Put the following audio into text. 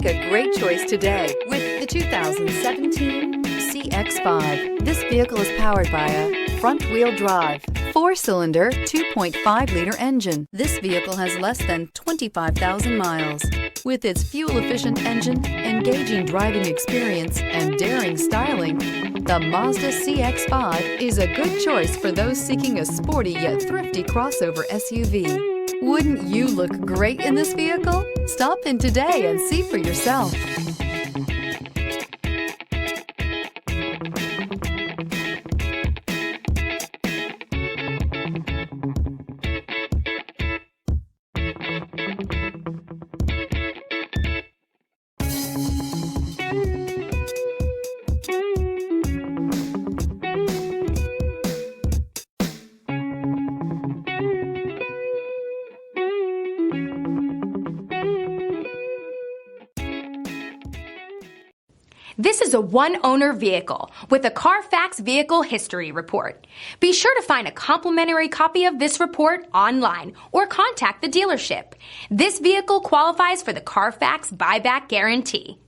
Make a great choice today with the 2017 CX-5. This vehicle is powered by a front-wheel drive, 4-cylinder, 2.5-liter engine. This vehicle has less than 25,000 miles. With its fuel-efficient engine, engaging driving experience, and daring styling, the Mazda CX-5 is a good choice for those seeking a sporty yet thrifty crossover SUV. Wouldn't you look great in this vehicle? Stop in today and see for yourself. This is a one-owner vehicle with a Carfax Vehicle History Report. Be sure to find a complimentary copy of this report online or contact the dealership. This vehicle qualifies for the Carfax Buyback Guarantee.